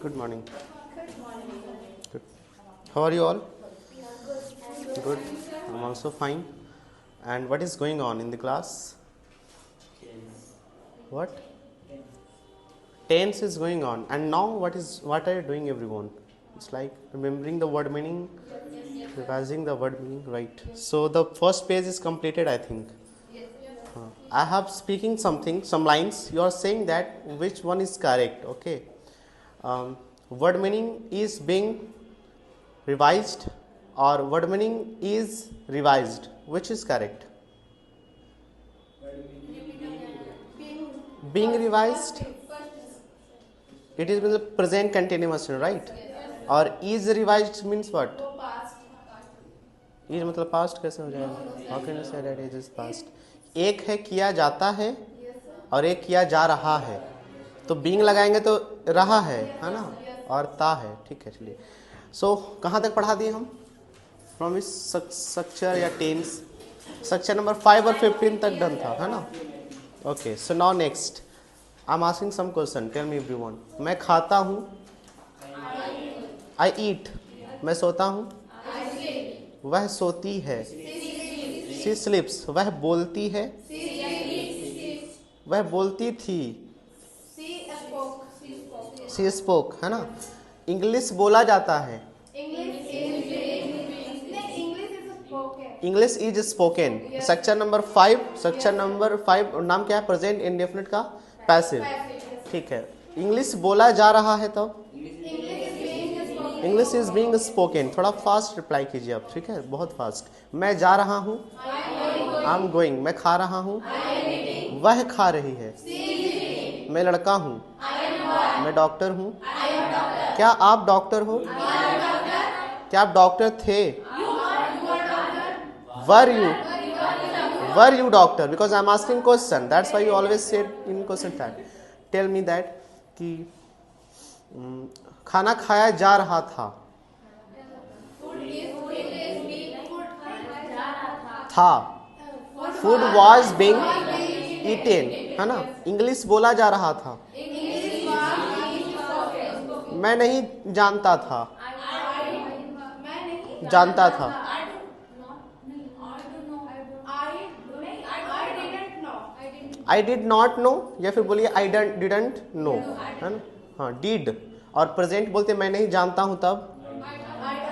Good morning. Good. How are you all? Good. I'm also fine. And what is going on in the class? What? Tense is going on. And now what are you doing, everyone? It's like remembering the word meaning, revising the word meaning, right? So the first page is completed, I think. I have speaking some lines. You are saying that which one is correct, okay? Word meaning is being revised or word meaning is revised. Which is correct? Being revised. It is with the present continuous, right? और is revised means what? Is मतलब past कैसे हो जाएगा? How can you say that it is past? एक है किया जाता है और एक किया जा रहा है, तो being लगाएंगे तो रहा है ना, और ता है, ठीक है चलिए. सो कहाँ तक पढ़ा दिए हम? फ्रॉम इस स्ट्रक्चर या टेंस स्ट्रक्चर नंबर 5 और 15 तक डन था, है ना? Okay, so now next I am asking some question. Tell me everyone. मैं खाता हूँ, आई ईट. मैं सोता हूँ, वह सोती है. शी स्लीप्स. वह बोलती है, वह बोलती थी. शी स्पोक, है ना? इंग्लिश बोला जाता है. English is spoken. Structure number 5 नाम क्या है? प्रेजेंट इंडेफिनिट का पैसिव, ठीक है. इंग्लिश बोला जा रहा है तब इंग्लिश इज बीइंग स्पोकन. थोड़ा फास्ट रिप्लाई कीजिए आप, ठीक है, बहुत फास्ट. मैं जा रहा हूँ, आई एम गोइंग. मैं खा रहा हूँ, वह खा रही है. मैं लड़का हूँ, मैं डॉक्टर हूँ. क्या आप डॉक्टर हो? क्या आप डॉक्टर थे? Were you doctor? Because I am asking question. That's why you always said in question tag. Tell me that कि खाना खाया जा रहा था. Food was being eaten, है ना? इंग्लिश बोला जा रहा था. मैं नहीं जानता था. जानता था. I did not know, या फिर बोलिए I didn't know, है ना? हाँ, did. और प्रेजेंट बोलते मैं नहीं जानता हूँ तब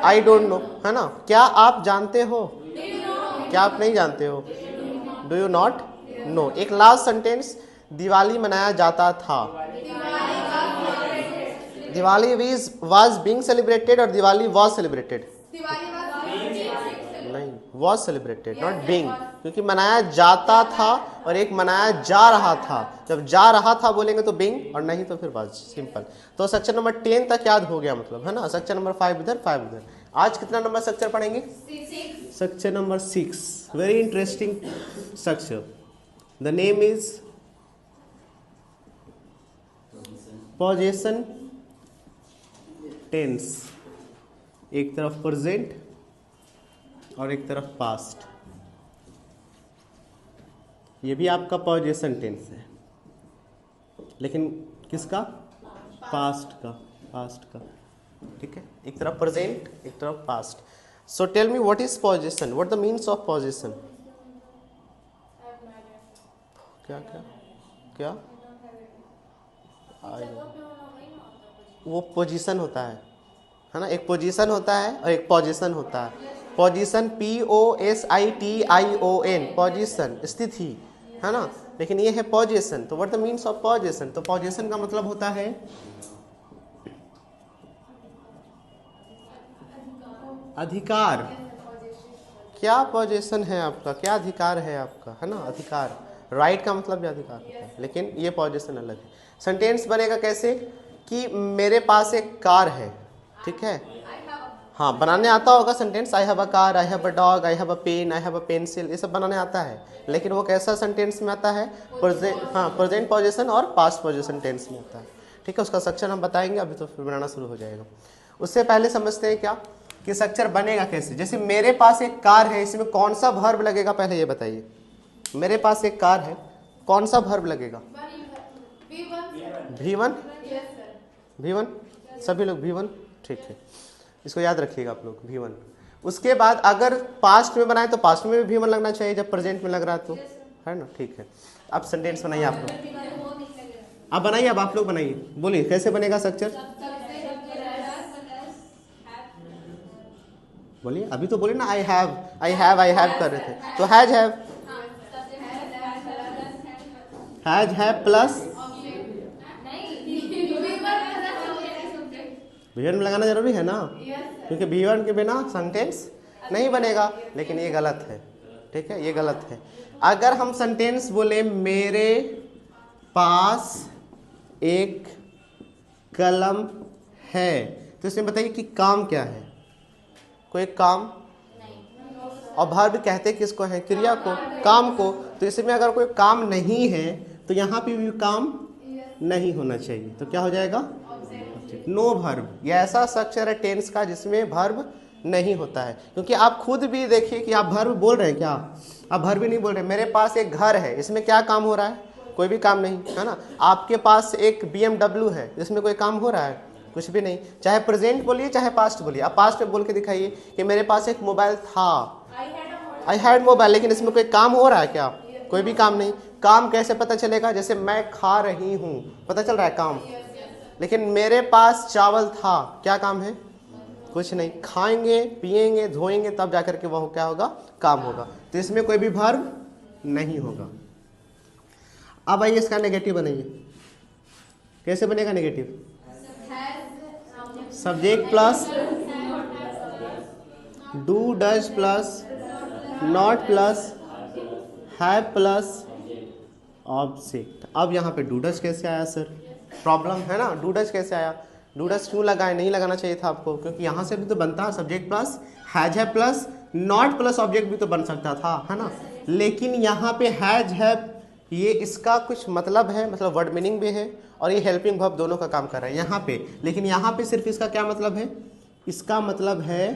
I don't know, है ना? क्या आप जानते हो? क्या आप नहीं जानते हो? Do you not know. एक लास्ट सेंटेंस. दिवाली मनाया जाता था. दिवाली was being celebrated और दिवाली was celebrated. नहीं, was celebrated, not being. क्योंकि मनाया जाता था और एक मनाया जा रहा था. जब जा रहा था बोलेंगे तो being और नहीं तो फिर was. सिंपल. तो स्ट्रक्चर नंबर 10 तक याद हो गया मतलब, है ना? स्ट्रक्चर नंबर 5 इधर 5 इधर. आज कितना नंबर स्ट्रक्चर पढ़ेंगे? Structure number 6. Very interesting structure. The name is possession tense. एक तरफ प्रेजेंट और एक तरफ पास्ट. ये भी आपका पोजेशन टेंस है, लेकिन किसका? पास्ट का, ठीक है. एक तरफ प्रेजेंट, एक तरफ past. So tell me what is possession. What the means of possession? क्या वो पोजीशन होता है ना? एक पोजीशन होता है और एक पोजीशन होता है. पोजीशन POSITION, पोजीशन, स्थिति, है ना? लेकिन ये है पोजीशन. तो what the means of position? तो पोजीशन का मतलब होता है अधिकार. क्या पोजीशन है आपका? क्या अधिकार है आपका, है ना? अधिकार. राइट का मतलब भी अधिकार होता है, लेकिन ये पोजीशन अलग है. सेंटेंस बनेगा कैसे कि मेरे पास एक कार है, ठीक है. हाँ, बनाने आता होगा sentence. I have a car, I have a dog, I have a pen, I have a pencil. ये सब बनाने आता है, लेकिन वो कैसा सेंटेंस में आता है? प्रेजेंट पोजीशन और पास्ट पोजीशन टेंस में आता है, ठीक है. उसका स्ट्रक्चर हम बताएंगे, अभी तो फिर बनाना शुरू हो जाएगा. उससे पहले समझते हैं क्या कि स्ट्रक्चर बनेगा कैसे. जैसे मेरे पास एक कार है, इसमें कौन सा वर्ब लगेगा पहले ये बताइए. मेरे पास एक कार है, कौन सा वर्ब लगेगा? V1 V1 सभी लोग V1, ठीक है, इसको याद रखिएगा आप लोग V1। उसके बाद अगर पास्ट में बनाए तो पास्ट में भी V1 लगना चाहिए जब प्रेजेंट में लग रहा है तो, है ना, ठीक है। अब सेंटेंस बनाइए आप लोग, अब बनाइए, अब आप लोग बनाइए, बोलिए कैसे बनेगा स्ट्रक्चर, बोलिए, अभी तो बोलिए ना आई हैव कर रहे थे, तो हैज हैव प्लस V1 में लगाना जरूरी है ना, क्योंकि V1 के बिना सेंटेंस नहीं बनेगा, लेकिन ये गलत है, ठीक है, ये गलत है। अगर हम सेंटेंस बोले मेरे पास एक कलम है, तो इसमें बताइए कि काम क्या है, कोई काम, और वर्ब कहते किसको है, क्रिया को, काम को, तो इसमें अगर कोई काम नहीं है तो यहाँ पे भी काम नहीं होना चाहिए, तो क्या हो जाएगा, नो वर्ब। यह ऐसा स्ट्रक्चर है टेंस का जिसमें वर्ब नहीं होता है, क्योंकि आप खुद भी देखिए कि आप वर्ब बोल रहे हैं क्या, आप वर्ब भी नहीं बोल रहे। मेरे पास एक घर है, इसमें क्या काम हो रहा है, कोई भी काम नहीं, है ना। आपके पास एक BMW है, इसमें कोई काम हो रहा है, कुछ भी नहीं। चाहे प्रेजेंट बोलिए चाहे पास्ट बोलिए, आप पास्ट में बोल के दिखाइए कि मेरे पास एक मोबाइल था, आई हैड मोबाइल, लेकिन इसमें कोई काम हो रहा है क्या, कोई भी काम नहीं। काम कैसे पता चलेगा, जैसे मैं खा रही हूँ, पता चल रहा है काम, लेकिन मेरे पास चावल था, क्या काम है, कुछ नहीं। खाएंगे पिएंगे धोएंगे तब जाकर के वह क्या होगा, काम होगा, तो इसमें कोई भी वर्ब नहीं होगा। अब आइए इसका नेगेटिव बनाइए, कैसे बनेगा negative, subject plus do does plus not plus have plus object. अब यहाँ पे डू डज कैसे आया सर, प्रॉब्लम है ना, डू डज कैसे आया, डू डज क्यों लगाए, नहीं लगाना चाहिए था आपको, क्योंकि यहाँ से भी तो बनता है सब्जेक्ट प्लस हैज है प्लस नॉट प्लस ऑब्जेक्ट भी तो बन सकता था, है ना। लेकिन यहाँ पे हैज है, ये इसका कुछ मतलब है, मतलब वर्ड मीनिंग भी है, और ये हेल्पिंग वर्ब दोनों का काम कर रहा है यहाँ पे। लेकिन यहाँ पे सिर्फ इसका क्या मतलब है, इसका मतलब है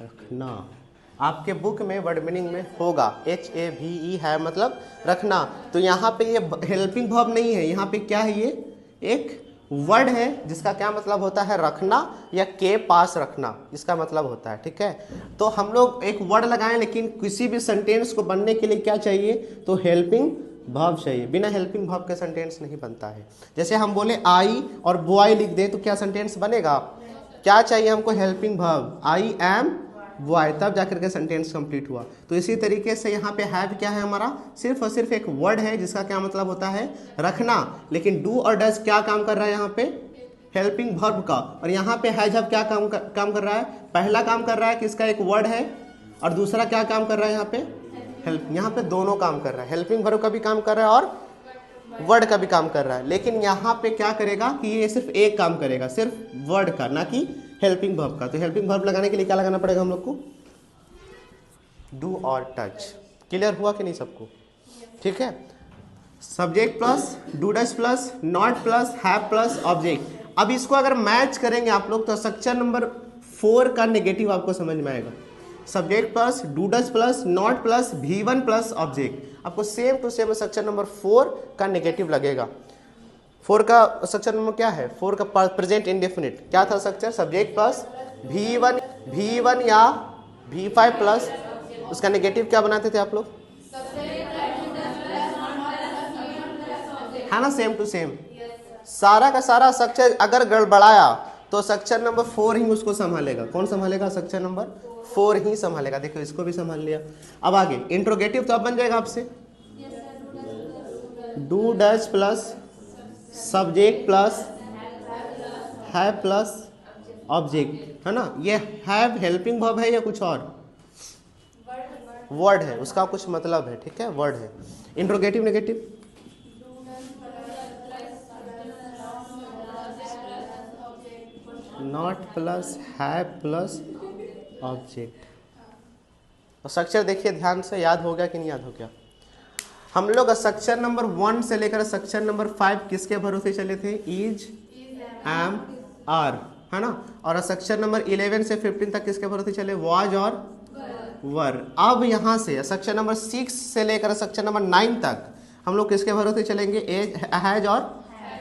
रखना। आपके बुक में वर्ड मीनिंग में होगा HAVE है मतलब रखना, तो यहाँ पे ये हेल्पिंग वर्ब नहीं है, यहाँ पे क्या है, ये एक वर्ड है जिसका क्या मतलब होता है, रखना या के पास रखना, इसका मतलब होता है, ठीक है। तो हम लोग एक वर्ड लगाएं, लेकिन किसी भी सेंटेंस को बनने के लिए क्या चाहिए, तो हेल्पिंग वर्ब चाहिए, बिना हेल्पिंग वर्ब के सेंटेंस नहीं बनता है। जैसे हम बोले आई और बॉय लिख दें तो क्या सेंटेंस बनेगा, क्या चाहिए हमको, helping verb, I am boy, तब जाकर के सेंटेंस कंप्लीट हुआ। तो इसी तरीके से यहाँ पे हैव क्या है हमारा, सिर्फ और सिर्फ एक वर्ड है जिसका क्या मतलब होता है, रखना। लेकिन डू और डज क्या काम कर रहा है यहाँ पे, हेल्पिंग वर्ब का, और यहाँ पे हैज क्या काम कर रहा है, पहला काम कर रहा है कि इसका एक वर्ड है, और दूसरा क्या काम कर रहा है यहाँ पे, हेल्प। यहाँ पे दोनों काम कर रहा है, हेल्पिंग वर्ब का भी काम कर रहा है और वर्ड का भी काम कर रहा है। लेकिन यहाँ पे क्या करेगा कि ये सिर्फ एक काम करेगा, सिर्फ वर्ड का, ना कि हेल्पिंग वर्ब का। तो हेल्पिंग वर्ब लगाने के लिए क्या लगाना पड़ेगा हम लोग को, डू और टच। क्लियर हुआ कि नहीं सबको, ठीक है। Subject plus do does plus not plus have plus object. अब इसको अगर मैच करेंगे आप लोग तो स्ट्रक्चर नंबर 4 का नेगेटिव आपको समझ में आएगा। Subject plus do does plus not plus V1 plus object, आपको same to same structure number 4 का नेगेटिव लगेगा। 4 का स्ट्रक्चर नंबर क्या है, 4 का प्रेजेंट इंडेफिनिट क्या था स्ट्रक्चर, सब्जेक्ट प्लस V1 या V5 प्लस, उसका नेगेटिव क्या बनाते थे आप लोग, है ना, सेम टू सेम। सारा का सारा स्ट्रक्चर अगर गड़बड़ाया तो स्ट्रक्चर नंबर 4 ही उसको संभालेगा। कौन संभालेगा, स्ट्रक्चर नंबर 4 ही संभालेगा। देखो इसको भी संभाल लिया। अब आगे इंट्रोगेटिव तो अब बन जाएगा आपसे, do does plus subject plus have plus object, है ना। ये हैव हेल्पिंग वर्ब है या कुछ और वर्ड है, उसका कुछ मतलब है, ठीक है, वर्ड है। Interrogative negative, not plus have plus object. और स्ट्रक्चर देखिए ध्यान से, याद हो गया कि नहीं याद हो गया। हम लोग स्ट्रक्चर नंबर 1 से लेकर स्ट्रक्चर नंबर 5 किसके भरोसे चले थे, इज एम आर, है ना। और स्ट्रक्चर नंबर 11 से 15 तक किसके भरोसे चले, वाज और वर। अब यहाँ से स्ट्रक्चर नंबर 6 से लेकर स्ट्रक्चर नंबर 9 तक हम लोग किसके भरोसे चलेंगे? हैज और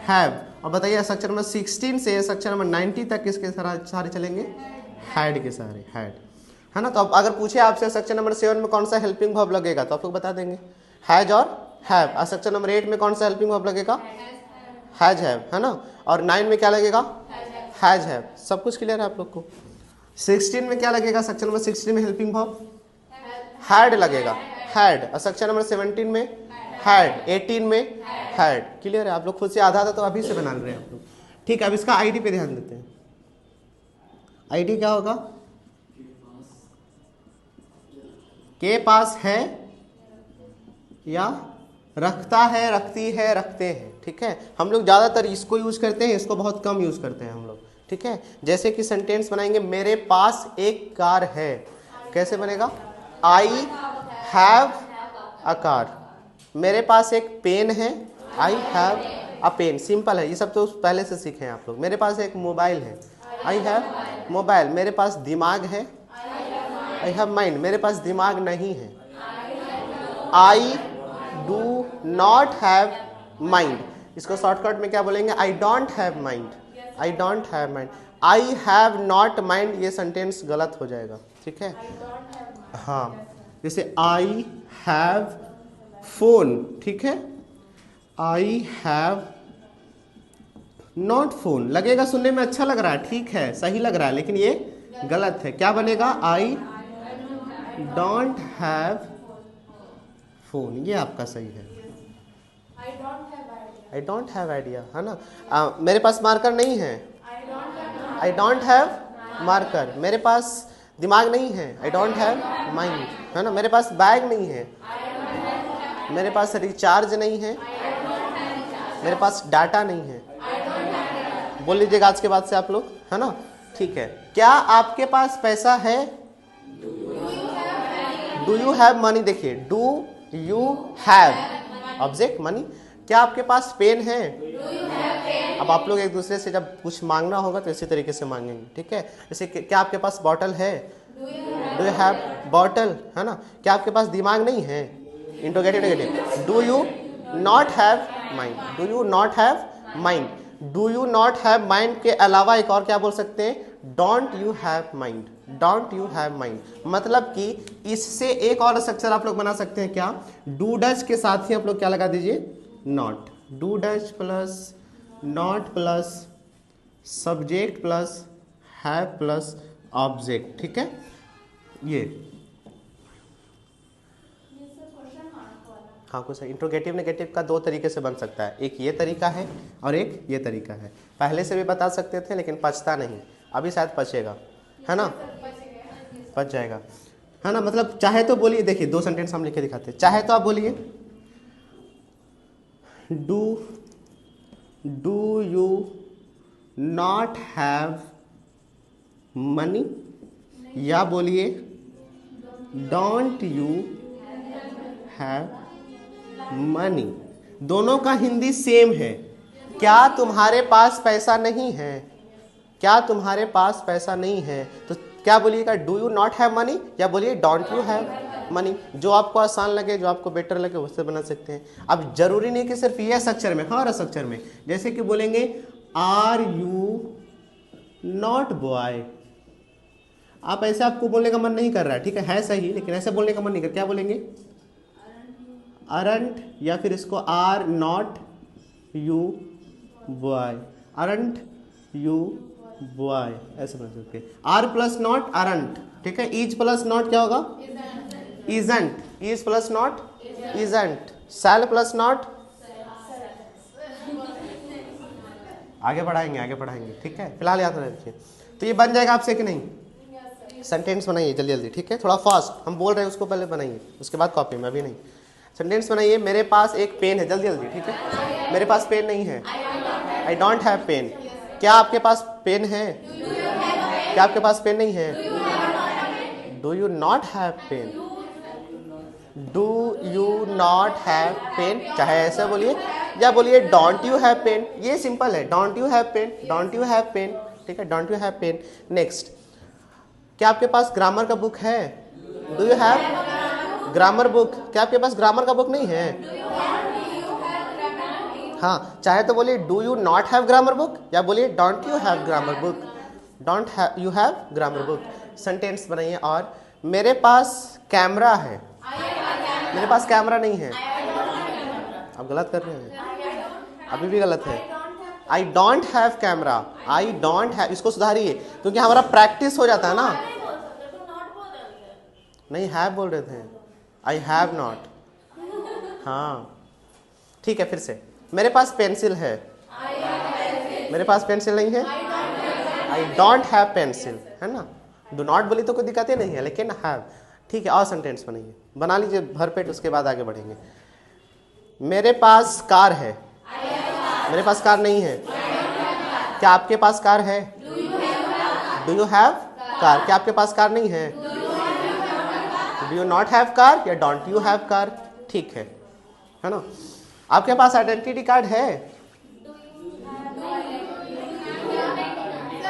हैव। और बताइए स्ट्रक्चर नंबर 16 से स्ट्रक्चर नंबर 90 तक किसके सारे चलेंगे? हैड के सारे, हैड, है ना। तो अब अगर पूछे आपसे स्ट्रक्चर नंबर 7 में कौन सा हेल्पिंग वर्ब लगेगा तो आप लोग बता देंगे हैज और हैव। स्ट्रक्चर नंबर 8 में कौन सा हेल्पिंग वर्ब लगेगा? हैज हैव, है ना। और 9 में क्या लगेगा? Has have. सब कुछ क्लियर है आप लोग को? 16 में क्या लगेगा? स्ट्रक्चर नंबर 16 में हेल्पिंग वर्ब हैड लगेगा, हैड। स्ट्रक्चर नंबर 17 में हैड, 18 में हैड। क्लियर है? आप लोग खुद से आधा तो अभी से बना रहे हैं आप लोग। ठीक है, अब इसका आईडी पे ध्यान देते हैं। आईडी क्या होगा? के पास है या रखता है, रखती है, रखते हैं। ठीक है, हम लोग ज़्यादातर इसको यूज करते हैं, इसको बहुत कम यूज करते हैं हम लोग। ठीक है, जैसे कि सेंटेंस बनाएंगे मेरे पास एक कार है, कैसे बनेगा? I have a car. मेरे पास एक पेन है, I have a pen. Simple है, ये सब तो पहले से सीखे हैं आप लोग। मेरे पास एक मोबाइल है, आई हैव मोबाइल। मेरे पास दिमाग है, आई हैव माइंड। मेरे पास दिमाग नहीं है, I do not have mind. इसको शॉर्टकट में क्या बोलेंगे? I don't have mind, I don't have mind. I have not mind, ये सेंटेंस गलत हो जाएगा। ठीक है, हाँ, जैसे आई हैव फोन। ठीक है, आई हैव नॉट फोन लगेगा, सुनने में अच्छा लग रहा है, ठीक है, सही लग रहा है, लेकिन ये गलत है। क्या बनेगा? आई डोंट हैव फोन, ये आपका सही है। आई डोंट हैव आइडिया, है ना। मेरे पास मार्कर नहीं है, आई डोंट हैव मार्कर। मेरे पास दिमाग नहीं है, आई डोंट हैव माइंड, है ना। मेरे पास बैग नहीं है, मेरे पास रिचार्ज नहीं है, मेरे पास डाटा नहीं है। बोल लीजिएगा आज के बाद से आप लोग, है ना। ठीक है, क्या आपके पास पैसा है? Do you have money. देखिए, do you have object money. क्या आपके पास पेन है? अब आप लोग एक दूसरे से जब कुछ मांगना होगा तो इसी तरीके से मांगेंगे। ठीक है, जैसे क्या आपके पास बॉटल है? डू यू हैव बॉटल, है ना। क्या आपके पास दिमाग नहीं है? Interrogative negative. Do you not have mind, do you not have mind. Do you not have mind के अलावा एक और क्या बोल सकते हैं? Don't you have mind, don't you have mind. मतलब कि इससे एक और स्ट्रक्चर आप लोग बना सकते हैं। क्या? डू डज के साथ ही आप लोग क्या लगा दीजिए? Not. Do does plus not plus subject plus have plus object. ठीक है, ये हाँ कुछ इंट्रोगेटिव नेगेटिव का दो तरीके से बन सकता है। एक ये तरीका है और एक ये तरीका है। पहले से भी बता सकते थे लेकिन पचता नहीं, अभी शायद पचेगा, है ना, पच जाएगा, है ना। मतलब चाहे तो बोलिए, देखिए दो सेंटेंस हम लिख के दिखाते हैं। चाहे तो आप बोलिए do you not have money, या बोलिए डोंट यू हैव मनी। दोनों का हिंदी सेम है। क्या तुम्हारे पास पैसा नहीं है? क्या तुम्हारे पास पैसा नहीं है? तो क्या बोलिएगा? Do you not have money या बोलिए डोंट यू हैव मनी। जो आपको आसान लगे, जो आपको बेटर लगे उससे बना सकते हैं। अब जरूरी नहीं कि सिर्फ ये स्ट्रक्चर में, हर स्ट्रक्चर में। जैसे कि बोलेंगे आर यू नॉट बॉय। आप ऐसे, आपको बोलने का मन नहीं कर रहा है, ठीक है सही, लेकिन ऐसे बोलने का मन नहीं कर, क्या बोलेंगे? अरंट, या फिर इसको are not you boy, aren't you boy, ऐसे बन सकते हैं। आर प्लस नॉट अरंट, ठीक है। इज प्लस नॉट क्या होगा? Isn't. Is plus not isn't. Shall plus not, आगे बढ़ाएंगे, ठीक है। फिलहाल याद रखिए। तो ये बन जाएगा आपसे कि नहीं? सेंटेंस बनाइए जल्दी जल्दी, ठीक है। थोड़ा फास्ट, हम बोल रहे हैं उसको पहले बनाइए, उसके बाद कॉपी में, अभी नहीं। सेंटेंस बनाइए, मेरे पास एक पेन है, जल्दी जल्दी, ठीक है। मेरे पास पेन नहीं है, आई डोंट हैव पेन। क्या आपके पास पेन है? क्या आपके पास पेन नहीं है? Do you not have pen, do you not have pen. चाहे ऐसे बोलिए या बोलिए डोंट यू हैव पेन, ये सिंपल है। Don't you have pen, don't you have pen, ठीक है, don't you have pen. Next, क्या आपके पास ग्रामर का बुक है? Do you have grammar book. क्या आपके पास ग्रामर का बुक नहीं है? हाँ, चाहे तो बोलिए do you not have grammar book, या बोलिए don't you have grammar book, don't you have grammar book. Sentence बनाइए। और मेरे पास कैमरा है, मेरे पास कैमरा नहीं है। आप गलत कर रहे हैं, अभी भी गलत है। I don't have camera, I don't have, इसको सुधारिए क्योंकि हमारा प्रैक्टिस हो जाता है ना। नहीं, हैव बोल रहे थे, आई हैव नॉट। हाँ ठीक है, फिर से। मेरे पास पेंसिल है, मेरे पास पेंसिल नहीं है। आई डोंट हैव पेंसिल, है ना। डू नॉट बोली तो कोई दिक्कत ही नहीं है, लेकिन हैव। ठीक है, और सेंटेंस बनाइए, बना लीजिए भरपेट, उसके बाद आगे बढ़ेंगे। मेरे पास कार है, मेरे पास कार नहीं है। क्या आपके पास कार है? Do you have car? क्या आपके पास कार नहीं है? Do you not have car या डोंट यू हैव कार? ठीक है ना। आपके पास आइडेंटिटी कार्ड है?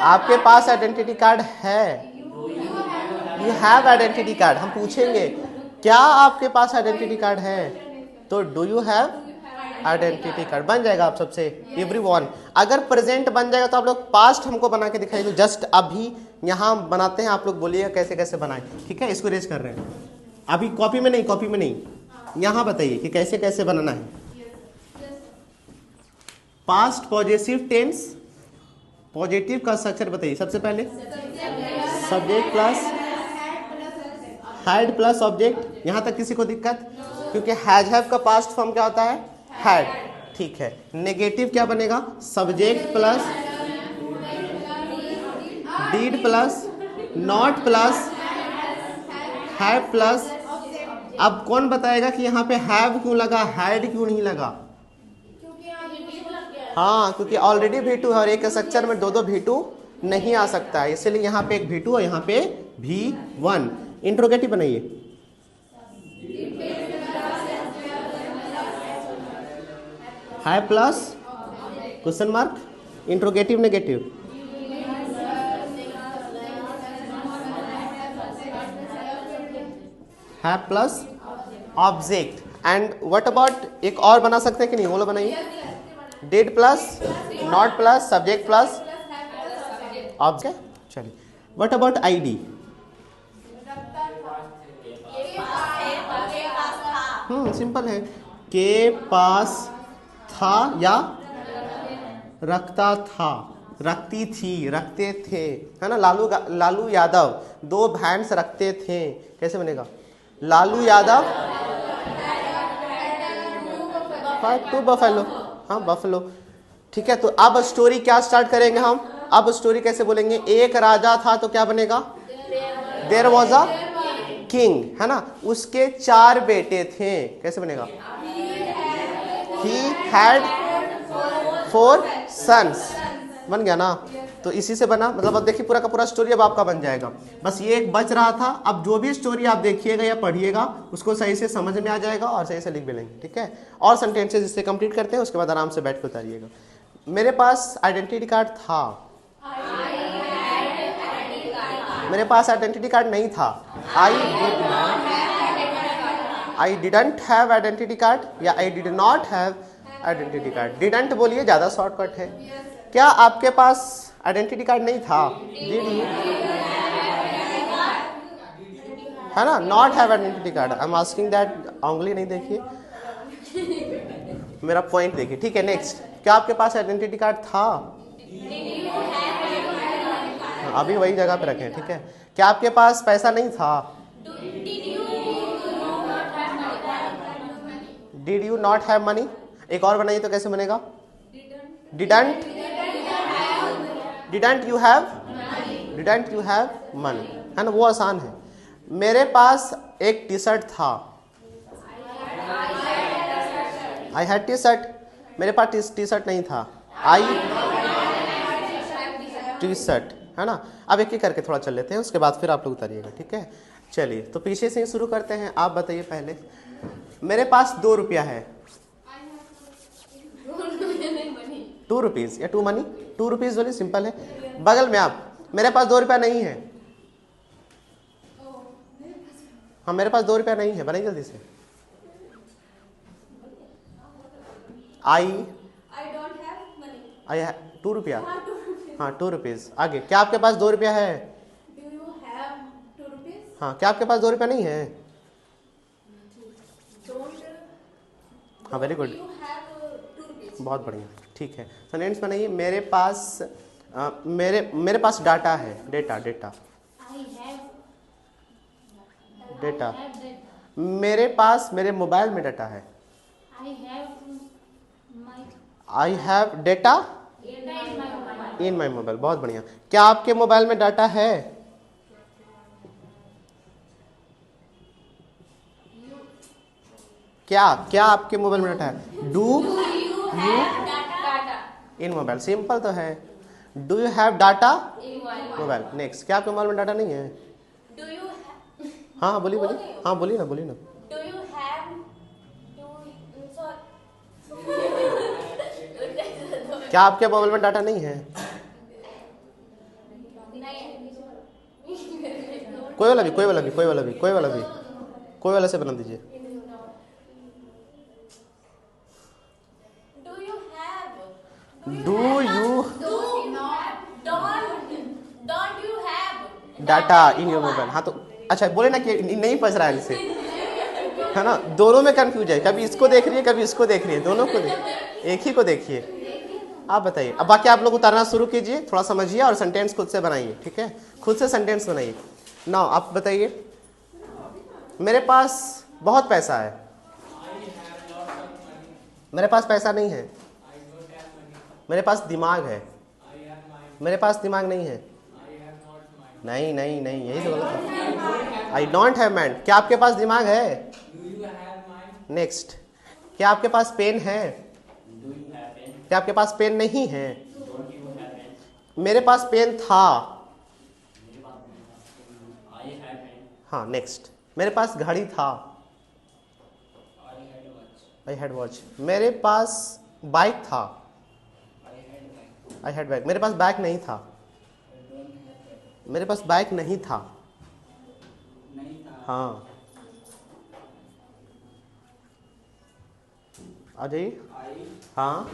आपके पास आइडेंटिटी कार्ड है? You have identity card. हम पूछेंगे क्या आपके पास आइडेंटिटी कार्ड है, तो do you have identity card बन जाएगा आप सबसे, एवरीवन। अगर प्रेजेंट बन जाएगा तो आप लोग पास्ट हमको बना के दिखाइए, जस्ट अभी यहाँ बनाते हैं, आप लोग बोलिएगा कैसे कैसे बनाए। ठीक है, इसको रेज कर रहे हैं अभी, कॉपी में नहीं, कॉपी में नहीं, यहाँ बताइए कि कैसे कैसे बनाना है। पास्ट पॉजिटिव टेंस, पॉजिटिव का स्ट्रक्चर बताइए। सबसे पहले subject plus had plus object. यहाँ तक किसी को दिक्कत? क्योंकि हैज हैव का पास्ट फॉर्म क्या होता है? हैड। ठीक है, नेगेटिव क्या बनेगा? Subject plus did plus not plus have plus. अब कौन बताएगा कि यहाँ पे हैव क्यों लगा, हैड क्यों नहीं लगा? हाँ, क्योंकि ऑलरेडी V2 है और एक स्ट्रक्चर में दो दो V2 नहीं आ सकता है, इसलिए यहाँ पे एक V2 और यहाँ पे V1। इंट्रोगेटिव बनाइए। है plus question mark, interrogative negative. है plus object. And what about, एक और बना सकते हैं कि नहीं, बोलो बनाइए। Did plus not plus subject plus object. चलिए, व्हाट अबाउट आईडी? सिंपल है, के पास था या रखता था, रखती थी, रखते थे, है ना। लालू यादव दो भैंस रखते थे, कैसे बनेगा? लालू यादव टू बफेलो, हाँ बफेलो। ठीक है, तो अब स्टोरी क्या स्टार्ट करेंगे हम? अब स्टोरी कैसे बोलेंगे? एक राजा था तो क्या बनेगा? देयर वॉज अ किंग, है ना। उसके 4 बेटे थे, कैसे बनेगा? He had 4 sons। बन गया ना। तो इसी से बना, मतलब अब देखिए पूरा का पूरा स्टोरी अब आपका बन जाएगा। बस ये एक बच रहा था, अब जो भी स्टोरी आप देखिएगा या पढ़िएगा उसको सही से समझ में आ जाएगा और सही से लिख भी लेंगे। ठीक है, और सेंटेंसेस इससे कंप्लीट करते हैं, उसके बाद आराम से बैठ के उतारिएगा। मेरे पास आइडेंटिटी कार्ड था, मेरे पास आइडेंटिटी कार्ड नहीं था। I didn't have identity card या I did not have identity card. Didn't बोलिए, ज़्यादा शॉर्टकट है। क्या आपके पास आइडेंटिटी कार्ड नहीं था? डिड यू, है ना। Not have identity card, I am asking that. उंगली नहीं देखिए, मेरा पॉइंट देखिए। ठीक है, नेक्स्ट, क्या आपके पास आइडेंटिटी कार्ड था? अभी वही जगह पे रखें। ठीक है, क्या आपके पास पैसा नहीं था? Did you not have money. एक और बनाइए तो कैसे बनेगा? Didn't you have, didn't you have money, है ना, वो आसान है। मेरे पास एक टी शर्ट था, आई हैड टी शर्ट। मेरे पास टी शर्ट नहीं था, आई टी शर्ट, है ना। अब एक एक करके थोड़ा चल लेते हैं, उसके बाद फिर आप लोग उतारिएगा। ठीक है, चलिए तो पीछे से ही शुरू करते हैं। आप बताइए पहले। मेरे पास 2 रुपया है। 2 रुपीज़ या 2 मनी? 2 रुपीज़ बोलिए, सिंपल है। बगल में आप, मेरे पास 2 रुपया नहीं है। हाँ, मेरे पास 2 रुपया नहीं है, बनाइए जल्दी से। आई आई 2 रुपया, हाँ 2 रुपीज़। आगे, क्या आपके पास 2 रुपया है? Do you have 2 rupees? हाँ, क्या आपके पास 2 रुपया नहीं है? Don't. हाँ, very good, You have 2 rupees. बहुत बढ़िया, ठीक है। सेंटेंस बनाइए, मेरे पास डाटा है, data data I have. Data. I have that. मेरे पास मेरे मोबाइल में डाटा है। I have my I have data data in my mobile. In my mobile, बहुत बढ़िया। क्या आपके मोबाइल में डाटा है? क्या क्या आपके मोबाइल में डाटा है? Do You have data in mobile, simple तो है। Do you have data in mobile. Mobile. Next, क्या आपके मोबाइल में डाटा नहीं है? Do you have? हाँ हाँ, बोलिए बोलिए, हाँ बोलिए ना। Do you have? Sorry. क्या आपके मोबाइल में डाटा नहीं है? कोई वाला से बना दीजिए। Do you have? Do you Don't you have? Data in your mobile? हाँ तो अच्छा, बोले ना कि नहीं पच रहा है इनसे, है ना, दोनों में कंफ्यूज है, कभी इसको देख रही है कभी इसको देख रही है, दोनों को एक ही को देखिए। आप बताइए, अब बाकी आप लोग उतारना शुरू कीजिए, थोड़ा समझिए और सेंटेंस खुद से बनाइए, ठीक है, खुद से सेंटेंस बनाइए। नाउ आप बताइए, मेरे पास बहुत पैसा है। मेरे पास पैसा नहीं है। मेरे पास दिमाग है। मेरे पास दिमाग नहीं है। नहीं, यही तो गलत है। I don't have mind. क्या आपके पास दिमाग है? नेक्स्ट, क्या आपके पास पेन है? क्या आपके पास पेन नहीं है? मेरे पास पेन था। हाँ, नेक्स्ट, मेरे पास घड़ी था। I had watch. मेरे पास बाइक था। I had bike. मेरे पास बाइक नहीं था। मेरे पास बाइक नहीं था। हाँ, आ जाइए। हाँ,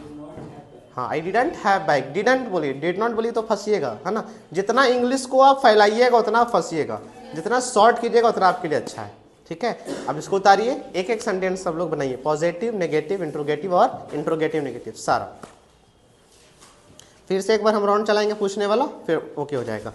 आई डिडंट हैव बाइक। डिडंट बोलिए, डिड नॉट बोलिए तो फंसिएगा, है ना। जितना इंग्लिश को आप फैलाइएगा उतना आप फंसिएगा, जितना शॉर्ट कीजिएगा उतना आपके लिए अच्छा है, ठीक है। अब इसको उतारिए, एक एक सेंटेंस सब लोग बनाइए, पॉजिटिव, नेगेटिव, इंट्रोगेटिव और इंट्रोगेटिव नेगेटिव सारा। फिर से एक बार हम राउंड चलाएंगे पूछने वाला, फिर ओके हो जाएगा।